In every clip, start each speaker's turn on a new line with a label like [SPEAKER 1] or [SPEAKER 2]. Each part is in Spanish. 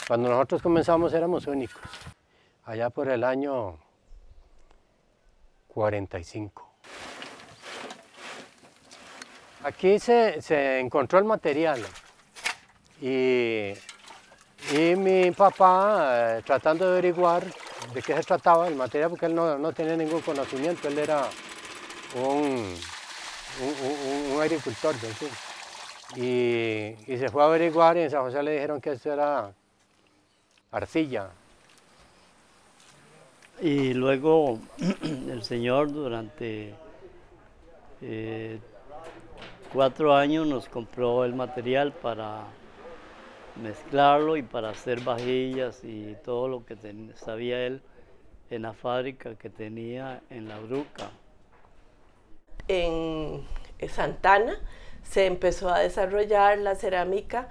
[SPEAKER 1] Cuando nosotros comenzamos éramos únicos, allá por el año 45. Aquí se encontró el material y mi papá tratando de averiguar de qué se trataba el material, porque él no tenía ningún conocimiento, él era un agricultor del sur. Y se fue a averiguar y en San José le dijeron que esto era arcilla.
[SPEAKER 2] Y luego el señor durante 4 años nos compró el material para mezclarlo y para hacer vajillas y todo lo que sabía él en la fábrica que tenía en La Bruca.
[SPEAKER 3] En Santana se empezó a desarrollar la cerámica,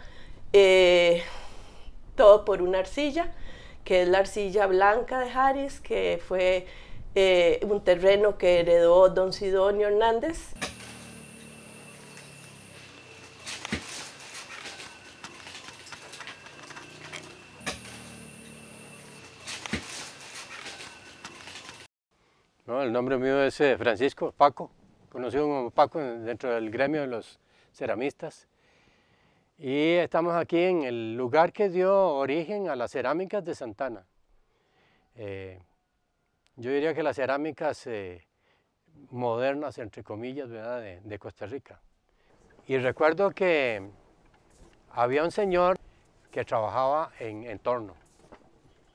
[SPEAKER 3] todo por una arcilla, que es la arcilla blanca de Jaris, que fue un terreno que heredó don Sidonio Hernández.
[SPEAKER 1] No, el nombre mío es Francisco Paco, conocido como Paco dentro del gremio de los ceramistas. Y estamos aquí en el lugar que dio origen a las cerámicas de Santana. Yo diría que las cerámicas modernas, entre comillas, ¿verdad? De Costa Rica. Y recuerdo que había un señor que trabajaba en torno,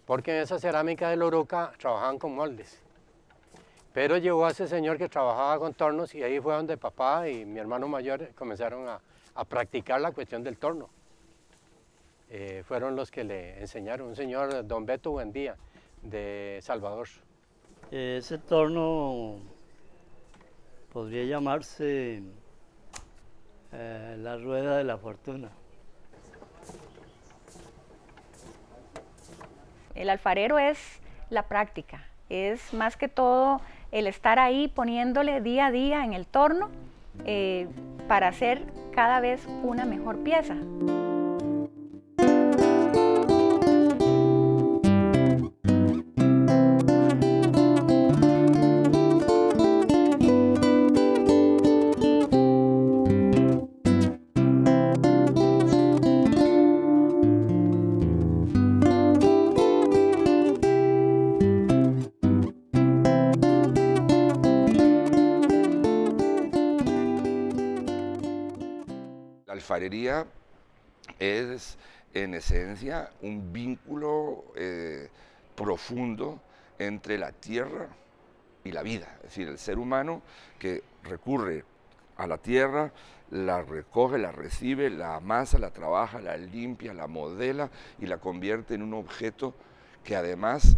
[SPEAKER 1] porque en esa cerámica de Loruca trabajaban con moldes. Pero llegó a ese señor que trabajaba con tornos y ahí fue donde papá y mi hermano mayor comenzaron a practicar la cuestión del torno. Fueron los que le enseñaron, un señor, don Beto Buendía, de Salvador.
[SPEAKER 2] Ese torno podría llamarse la rueda de la fortuna.
[SPEAKER 4] El alfarero es la práctica, es más que todo el estar ahí poniéndole día a día en el torno para hacer cada vez una mejor pieza.
[SPEAKER 5] La alfarería es, en esencia, un vínculo profundo entre la tierra y la vida. Es decir, el ser humano que recurre a la tierra, la recoge, la recibe, la amasa, la trabaja, la limpia, la modela y la convierte en un objeto que además,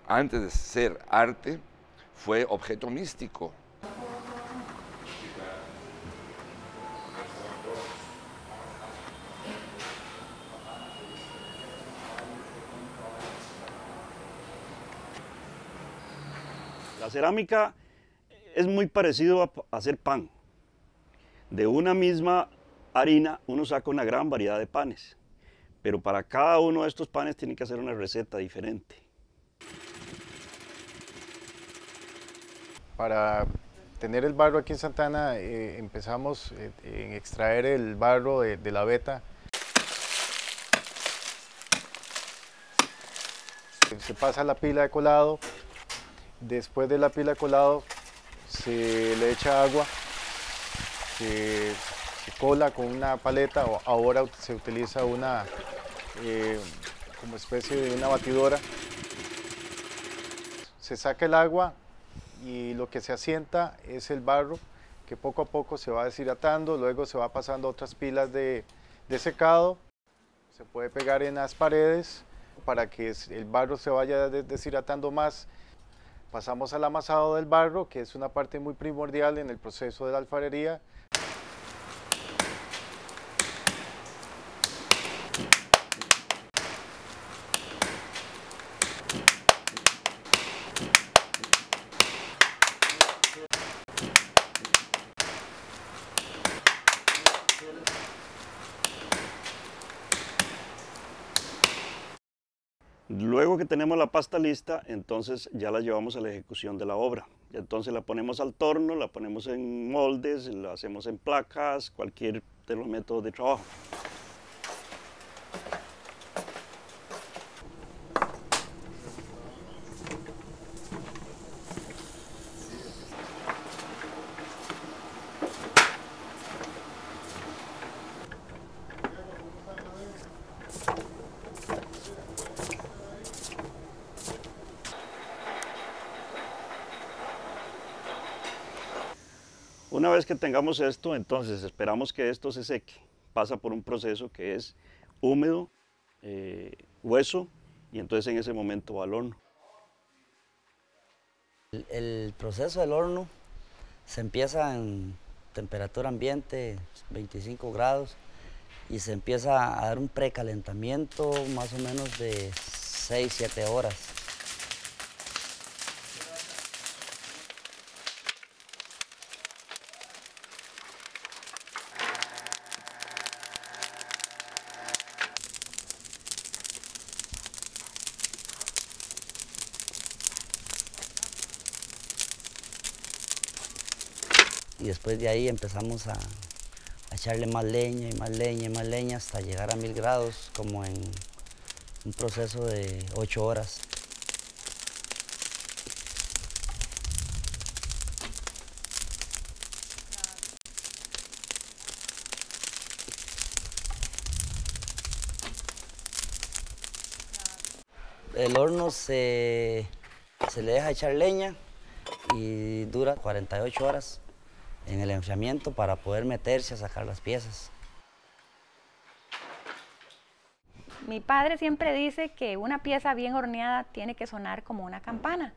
[SPEAKER 5] antes de ser arte, fue objeto místico.
[SPEAKER 6] La cerámica es muy parecido a hacer pan. De una misma harina uno saca una gran variedad de panes, pero para cada uno de estos panes tiene que hacer una receta diferente.
[SPEAKER 7] Para tener el barro aquí en Santana empezamos en extraer el barro de la veta. Se pasa a la pila de colado. Después de la pila de colado se le echa agua, se cola con una paleta, o ahora se utiliza una como especie de una batidora. Se saca el agua y lo que se asienta es el barro, que poco a poco se va deshidratando, luego se va pasando a otras pilas de secado. Se puede pegar en las paredes para que el barro se vaya deshidratando más. Pasamos al amasado del barro, que es una parte muy primordial en el proceso de la alfarería.
[SPEAKER 6] Luego que tenemos la pasta lista, entonces ya la llevamos a la ejecución de la obra. Entonces la ponemos al torno, la ponemos en moldes, la hacemos en placas, cualquier de los métodos de trabajo. Una vez que tengamos esto, entonces esperamos que esto se seque. Pasa por un proceso que es húmedo, hueso, y entonces en ese momento va al horno.
[SPEAKER 8] El proceso del horno se empieza en temperatura ambiente, 25 grados, y se empieza a dar un precalentamiento más o menos de 6-7 horas. Y después de ahí empezamos a echarle más leña y más leña y más leña hasta llegar a 1000 grados, como en un proceso de 8 horas. El horno se le deja echar leña y dura 48 horas en el enfriamiento para poder meterse a sacar las piezas.
[SPEAKER 4] Mi padre siempre dice que una pieza bien horneada tiene que sonar como una campana.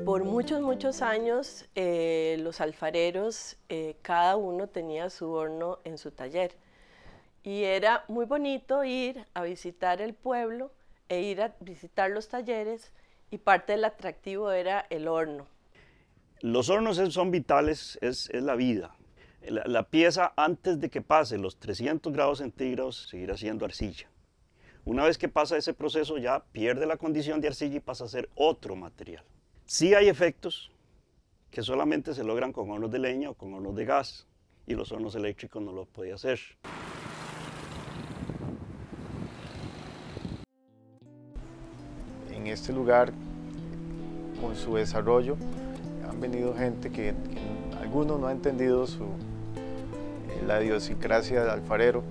[SPEAKER 3] Por muchos años los alfareros, cada uno tenía su horno en su taller. Y era muy bonito ir a visitar el pueblo e ir a visitar los talleres, y parte del atractivo era el horno.
[SPEAKER 6] Los hornos son vitales, es la vida. La pieza, antes de que pase los 300 grados centígrados, seguirá siendo arcilla. Una vez que pasa ese proceso, ya pierde la condición de arcilla y pasa a ser otro material. Sí hay efectos que solamente se logran con hornos de leña o con hornos de gas, y los hornos eléctricos no lo podía hacer.
[SPEAKER 7] En este lugar, con su desarrollo, han venido gente que algunos no han entendido la idiosincrasia del alfarero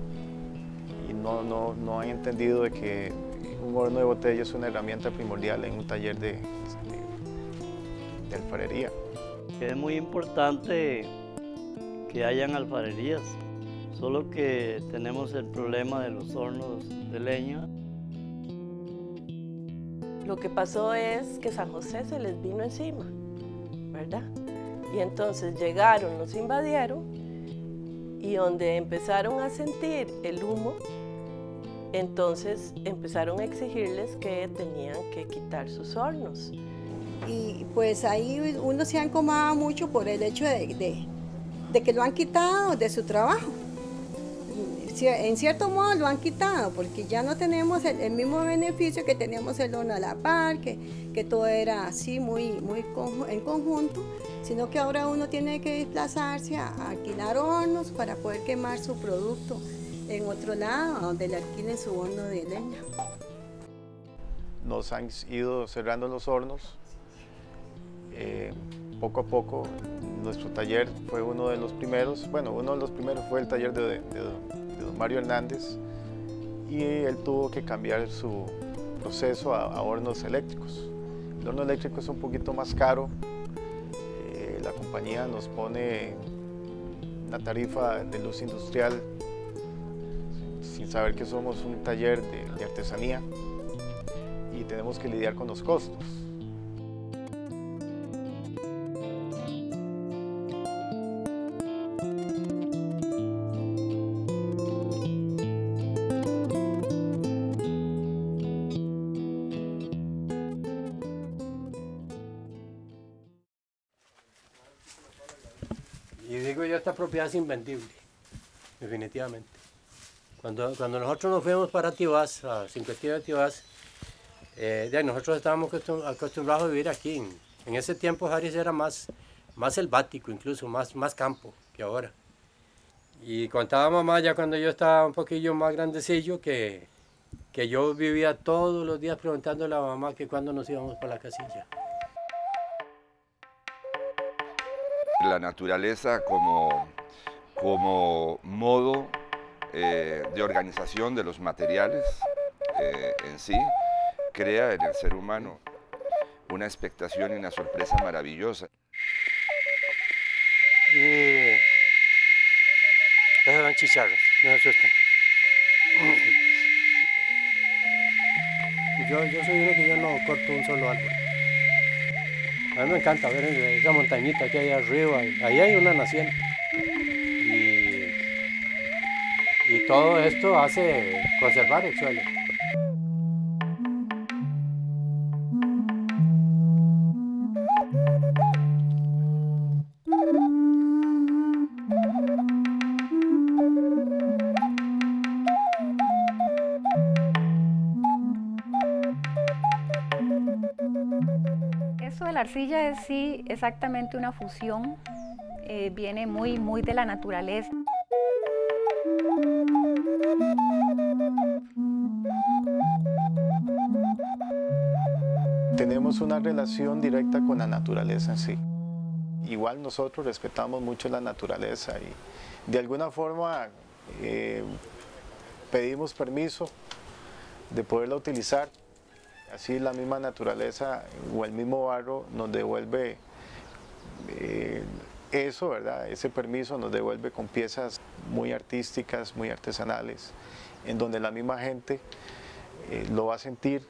[SPEAKER 7] y no han entendido de que un horno de botella es una herramienta primordial en un taller de alfarería.
[SPEAKER 2] Es muy importante que hayan alfarerías, solo que tenemos el problema de los hornos de leña.
[SPEAKER 3] Lo que pasó es que San José se les vino encima, ¿verdad? Y entonces llegaron, los invadieron, y donde empezaron a sentir el humo, entonces empezaron a exigirles que tenían que quitar sus hornos.
[SPEAKER 9] Y pues ahí uno se ha incomodado mucho por el hecho de que lo han quitado de su trabajo. En cierto modo lo han quitado porque ya no tenemos el mismo beneficio que teníamos el horno a la par, que todo era así muy en conjunto, sino que ahora uno tiene que desplazarse a alquilar hornos para poder quemar su producto en otro lado, donde le alquilen su horno de leña.
[SPEAKER 7] Nos han ido cerrando los hornos. Poco a poco nuestro taller fue uno de los primeros, fue el taller de don Mario Hernández, y él tuvo que cambiar su proceso a hornos eléctricos. El horno eléctrico es un poquito más caro, la compañía nos pone una tarifa de luz industrial sin saber que somos un taller de artesanía, y y tenemos que lidiar con los costos.
[SPEAKER 1] Y digo yo, esta propiedad es invendible, definitivamente. Cuando nosotros nos fuimos para Tibás, a 59 de Tibás, nosotros estábamos acostumbrados a vivir aquí. En ese tiempo Harris era más selvático, incluso más campo que ahora. Y contaba mamá ya cuando yo estaba un poquillo más grandecillo que yo vivía todos los días preguntándole a mamá que cuándo nos íbamos para la casilla.
[SPEAKER 5] La naturaleza como modo de organización de los materiales en sí, crea en el ser humano una expectación y una sorpresa maravillosa.
[SPEAKER 1] Y esos son chicharros, no se asustan. Yo soy uno que yo no corto un solo árbol. A mí me encanta ver esa montañita que hay arriba, ahí hay una naciente. Y todo esto hace conservar el suelo.
[SPEAKER 4] Eso de la arcilla es sí exactamente una fusión, viene muy de la naturaleza.
[SPEAKER 7] Tenemos una relación directa con la naturaleza en sí. Igual nosotros respetamos mucho la naturaleza y de alguna forma pedimos permiso de poderla utilizar. Así la misma naturaleza o el mismo barro nos devuelve eso, ¿verdad? Ese permiso nos devuelve con piezas muy artísticas, muy artesanales, en donde la misma gente lo va a sentir.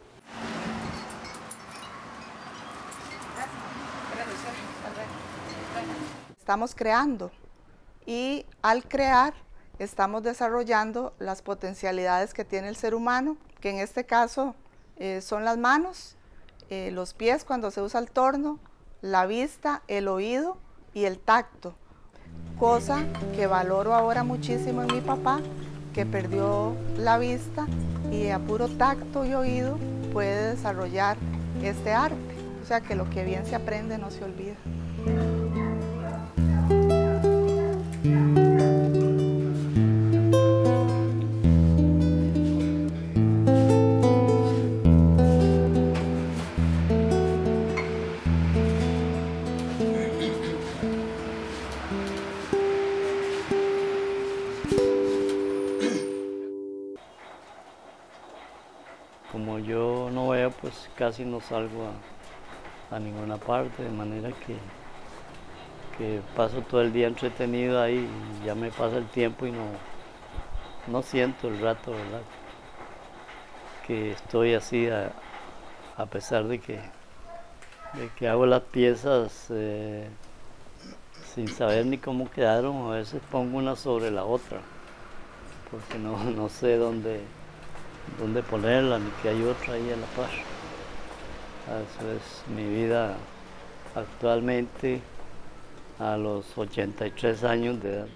[SPEAKER 10] Estamos creando y al crear estamos desarrollando las potencialidades que tiene el ser humano, que en este caso son las manos, los pies cuando se usa el torno, la vista, el oído y el tacto. Cosa que valoro ahora muchísimo en mi papá, que perdió la vista y a puro tacto y oído puede desarrollar este arte. O sea que lo que bien se aprende no se olvida.
[SPEAKER 2] Como yo no veo, pues casi no salgo a ninguna parte, de manera que paso todo el día entretenido ahí y ya me pasa el tiempo y no siento el rato, ¿verdad? Que estoy así a pesar de que hago las piezas sin saber ni cómo quedaron, a veces pongo una sobre la otra, porque no sé dónde ponerla, ni que hay otra ahí a la par. Eso es mi vida actualmente a los 83 años de edad.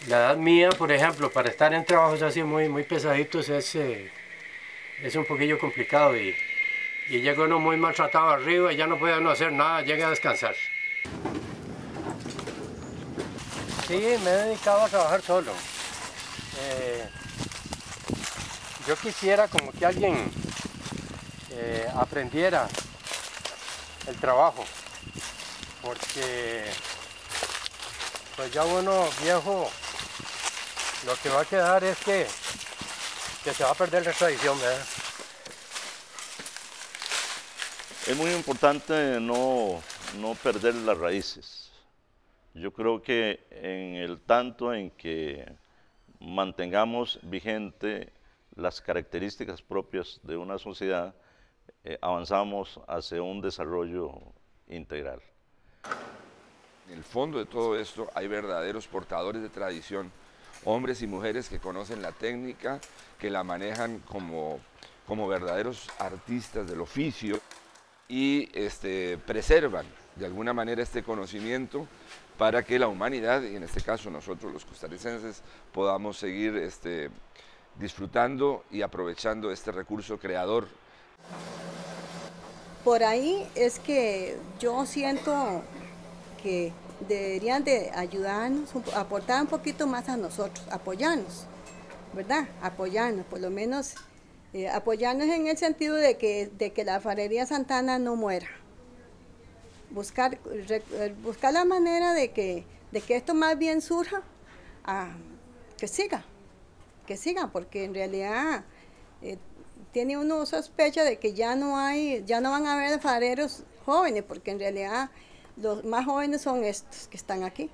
[SPEAKER 1] La edad mía, por ejemplo, para estar en trabajos así muy pesaditos es un poquillo complicado y llega uno muy maltratado arriba y ya no puede uno hacer nada, llega a descansar. Sí, me he dedicado a trabajar solo. Yo quisiera como que alguien aprendiera el trabajo, porque pues ya uno viejo, lo que va a quedar es que se va a perder la tradición, ¿verdad?
[SPEAKER 11] Es muy importante no perder las raíces. Yo creo que en el tanto en que mantengamos vigente las características propias de una sociedad, avanzamos hacia un desarrollo integral.
[SPEAKER 5] En el fondo de todo esto hay verdaderos portadores de tradición, hombres y mujeres que conocen la técnica, que la manejan como verdaderos artistas del oficio y preservan de alguna manera este conocimiento para que la humanidad, y en este caso nosotros los costarricenses, podamos seguir disfrutando y aprovechando este recurso creador.
[SPEAKER 9] Por ahí es que yo siento que deberían de ayudarnos, aportar un poquito más a nosotros, apoyarnos, ¿verdad? Apoyarnos, por lo menos apoyarnos en el sentido de que la alfarería Santana no muera. Buscar la manera de que esto más bien surja, que siga, porque en realidad tiene uno sospecha de que ya no van a haber alfareros jóvenes, porque en realidad los más jóvenes son estos que están aquí.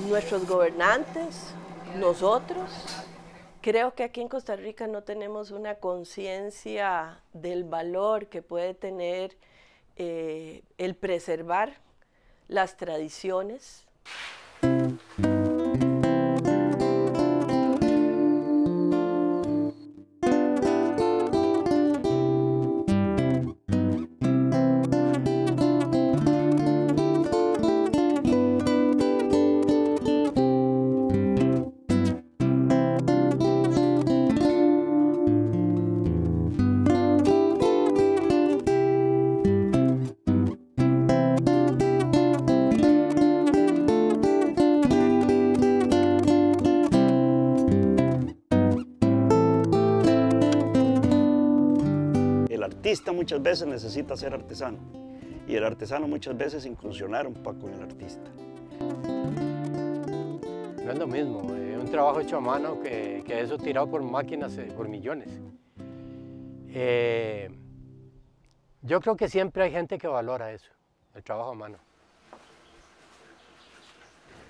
[SPEAKER 3] Nuestros gobernantes, nosotros, creo que aquí en Costa Rica no tenemos una conciencia del valor que puede tener el preservar las tradiciones.
[SPEAKER 6] El artista muchas veces necesita ser artesano y el artesano muchas veces incursionar un poco con el artista.
[SPEAKER 1] No es lo mismo, un trabajo hecho a mano que eso tirado por máquinas por millones. Yo creo que siempre hay gente que valora eso, el trabajo a mano.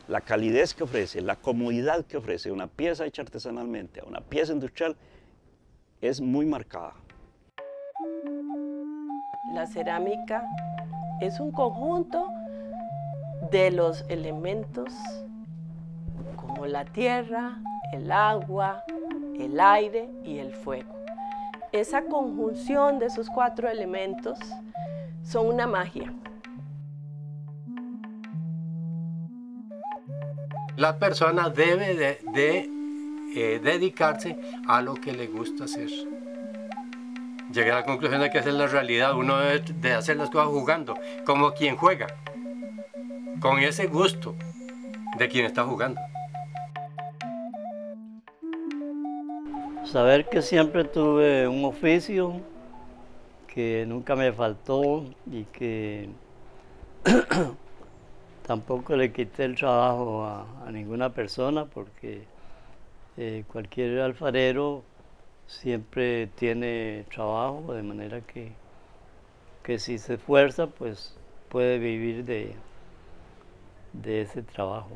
[SPEAKER 6] La calidez que ofrece, la comodidad que ofrece una pieza hecha artesanalmente a una pieza industrial es muy marcada.
[SPEAKER 3] La cerámica es un conjunto de los elementos como la tierra, el agua, el aire y el fuego. Esa conjunción de esos 4 elementos son una magia.
[SPEAKER 1] La persona debe de dedicarse a lo que le gusta hacer. Llegué a la conclusión de que esa es la realidad. Uno debe de hacer las cosas jugando, como quien juega, con ese gusto de quien está jugando.
[SPEAKER 2] Saber que siempre tuve un oficio que nunca me faltó y que tampoco le quité el trabajo a ninguna persona, porque cualquier alfarero siempre tiene trabajo, de manera que si se esfuerza, pues puede vivir de ese trabajo.